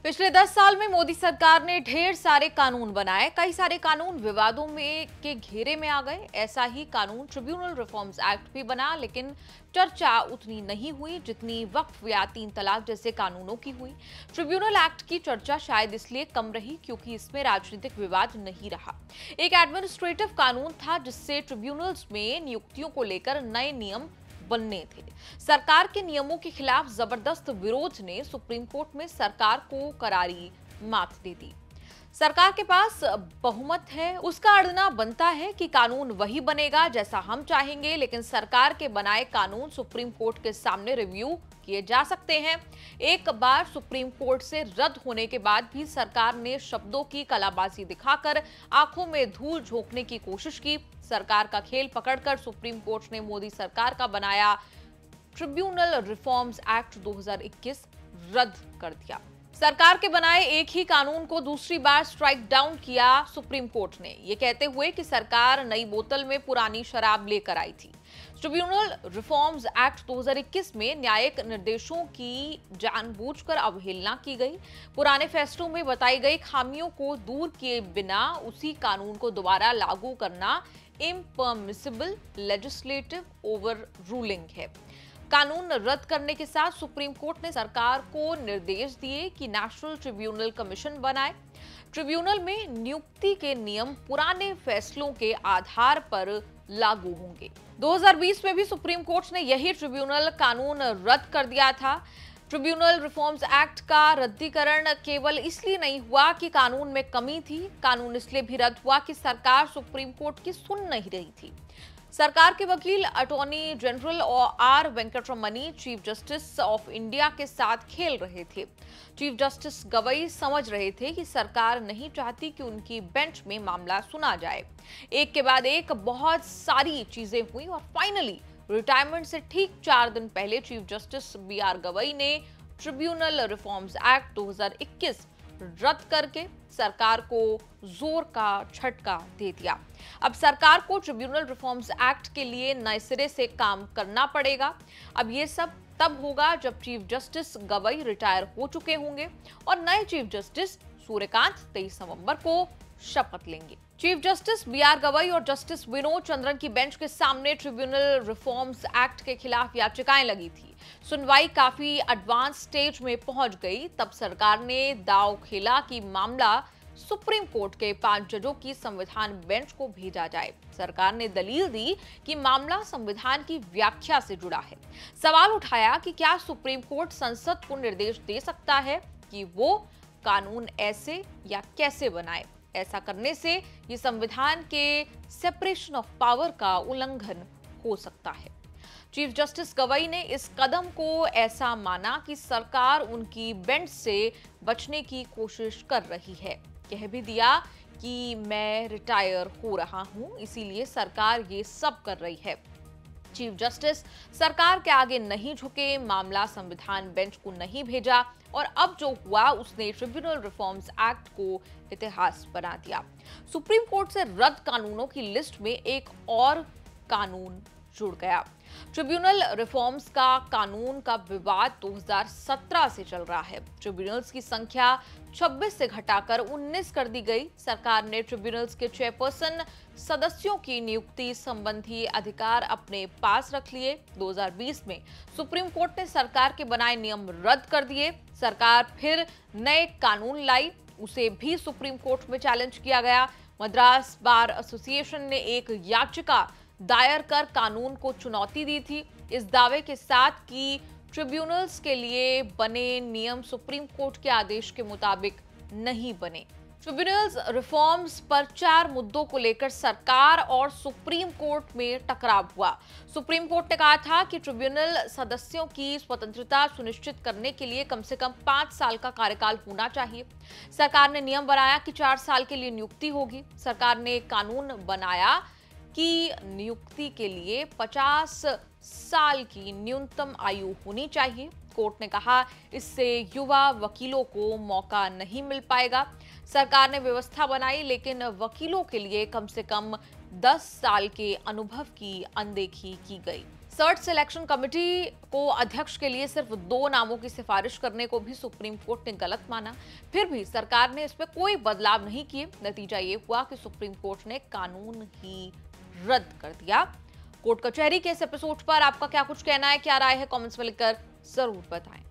पिछले 10 साल में मोदी सरकार ने ढेर सारे कानून बनाए। कई सारे कानून विवादों में के घेरे में आ गए। ऐसा ही कानून ट्रिब्यूनल रिफॉर्म्स एक्ट भी बना, लेकिन चर्चा उतनी नहीं हुई जितनी वक्फ या 3 तलाक जैसे कानूनों की हुई। ट्रिब्यूनल एक्ट की चर्चा शायद इसलिए कम रही क्योंकि इसमें राजनीतिक विवाद नहीं रहा। एक एडमिनिस्ट्रेटिव कानून था जिससे ट्रिब्यूनल्स में नियुक्तियों को लेकर नए नियम बनने थे। सरकार के नियमों के खिलाफ जबरदस्त विरोध ने सुप्रीम कोर्ट में सरकार को करारी मात दे दी। सरकार के पास बहुमत है, उसका अड़ना बनता है कि कानून वही बनेगा जैसा हम चाहेंगे, लेकिन सरकार के बनाए कानून सुप्रीम कोर्ट के सामने रिव्यू किए जा सकते हैं। एक बार सुप्रीम कोर्ट से रद्द होने के बाद भी सरकार ने शब्दों की कलाबाजी दिखाकर आंखों में धूल झोंकने की कोशिश की। सरकार का खेल पकड़कर सुप्रीम कोर्ट ने मोदी सरकार का बनाया ट्रिब्यूनल रिफॉर्म्स एक्ट 2021 रद्द कर दिया। सरकार के बनाए एक ही कानून को दूसरी बार स्ट्राइक डाउन किया सुप्रीम कोर्ट ने, ये कहते हुए कि सरकार नई बोतल में पुरानी शराब लेकर आई थी। ट्रिब्यूनल रिफॉर्म्स एक्ट 2021 में न्यायिक निर्देशों की जानबूझकर अवहेलना की गई। पुराने फैसलों में बताई गई खामियों को दूर किए बिना उसी कानून को दोबारा लागू करना इम्परमिसिबल लेजिस्लेटिव ओवर रूलिंग है। कानून रद्द करने के साथ सुप्रीम कोर्ट ने सरकार को निर्देश दिए कि नेशनल ट्रिब्यूनल कमीशन बनाए। ट्रिब्यूनल में नियुक्ति के नियम पुराने फैसलों के आधार पर लागू होंगे। 2020 में भी सुप्रीम कोर्ट ने यही ट्रिब्यूनल कानून रद्द कर दिया था। ट्रिब्यूनल रिफॉर्म्स एक्ट का रद्दीकरण केवल इसलिए नहीं हुआ कि कानून में कमी थी, कानून इसलिए भी रद्द हुआ कि सरकार सुप्रीम कोर्ट की सुन नहीं रही थी। सरकार के वकील attorney general R Venkataramani chief justice of India के साथ खेल रहे थे। चीफ जस्टिस गवई समझ रहे थे कि सरकार नहीं चाहती कि उनकी बेंच में मामला सुना जाए। एक के बाद एक बहुत सारी चीजें हुई और फाइनली रिटायरमेंट से ठीक 4 दिन पहले चीफ जस्टिस BR गवई ने ट्रिब्यूनल रिफॉर्म्स एक्ट 2021 रद्द करके सरकार को जोर का झटका दे दिया। अब सरकार को ट्रिब्यूनल रिफॉर्म्स एक्ट के लिए नए सिरे से काम करना पड़ेगा। अब ये सब तब होगा जब चीफ जस्टिस गवई रिटायर हो चुके होंगे और नए चीफ जस्टिस सूर्यकांत 23 नवंबर को शपथ लेंगे। चीफ जस्टिस BR गवई और जस्टिस विनोद चंद्रन की बेंच के सामने ट्रिब्यूनल रिफॉर्म्स एक्ट के खिलाफ याचिकाएं लगी थी। सुनवाई काफी एडवांस स्टेज में पहुंच गई। तब सरकार ने दांव खेला कि मामला सुप्रीम कोर्ट के 5 जजों की संविधान बेंच को भेजा जाए। सरकार ने दलील दी कि मामला संविधान की व्याख्या से जुड़ा है। सवाल उठाया कि क्या सुप्रीम कोर्ट संसद को निर्देश दे सकता है कि वो कानून ऐसे या कैसे बनाए। ऐसा करने से ये संविधान के सेपरेशन ऑफ पावर का उल्लंघन हो सकता है। चीफ जस्टिस गवई ने इस कदम को ऐसा माना कि सरकार उनकी बेंच से बचने की कोशिश कर रही है। कह भी दिया कि मैं रिटायर हो रहा हूं, इसीलिए सरकार ये सब कर रही है। चीफ जस्टिस सरकार के आगे नहीं झुके, मामला संविधान बेंच को नहीं भेजा और अब जो हुआ उसने ट्रिब्यूनल रिफॉर्म्स एक्ट को इतिहास बना दिया। सुप्रीम कोर्ट से रद्द कानूनों की लिस्ट में एक और कानून जुड़ गया। ट्रिब्यूनल रिफॉर्म्स का कानून का विवाद 2017 से चल रहा है। ट्रिब्यूनल्स की संख्या 26 से घटाकर 19 कर दी गई। सरकार ने ट्रिब्यूनल्स के चेयरपर्सन सदस्यों की नियुक्ति संबंधी अधिकार अपने पास रख लिए। 2020 में सुप्रीम कोर्ट ने सरकार के बनाए नियम रद्द कर दिए। सरकार फिर नए कानून लाई, उसे भी सुप्रीम कोर्ट में चैलेंज किया गया। मद्रास बार एसोसिएशन ने एक याचिका दायर कर कानून को चुनौती दी थी, इस दावे के साथ कि ट्रिब्यूनल्स के लिए बने नियम सुप्रीम कोर्ट के आदेश के मुताबिक नहीं बने। ट्रिब्यूनल्स रिफॉर्म्स पर 4 मुद्दों को लेकर सरकार और सुप्रीम कोर्ट में टकराव हुआ। सुप्रीम कोर्ट ने कहा था कि ट्रिब्यूनल सदस्यों की स्वतंत्रता सुनिश्चित करने के लिए कम से कम 5 साल का कार्यकाल होना चाहिए। सरकार ने नियम बनाया कि 4 साल के लिए नियुक्ति होगी। सरकार ने कानून बनाया कि नियुक्ति के लिए 50 साल की न्यूनतम आयु होनी चाहिए। कोर्ट ने कहा इससे युवा वकीलों को मौका नहीं मिल पाएगा। सरकार ने व्यवस्था बनाई, लेकिन वकीलों के लिए कम से कम 10 साल के अनुभव की अनदेखी की गई। सर्च सिलेक्शन कमेटी को अध्यक्ष के लिए सिर्फ 2 नामों की सिफारिश करने को भी सुप्रीम कोर्ट ने गलत माना। फिर भी सरकार ने इसमें कोई बदलाव नहीं किए। नतीजा ये हुआ कि सुप्रीम कोर्ट ने कानून ही रद्द कर दिया। कोर्ट कचहरी के इस एपिसोड पर आपका क्या कुछ कहना है, क्या राय है, कमेंट्स में लिखकर जरूर बताएं।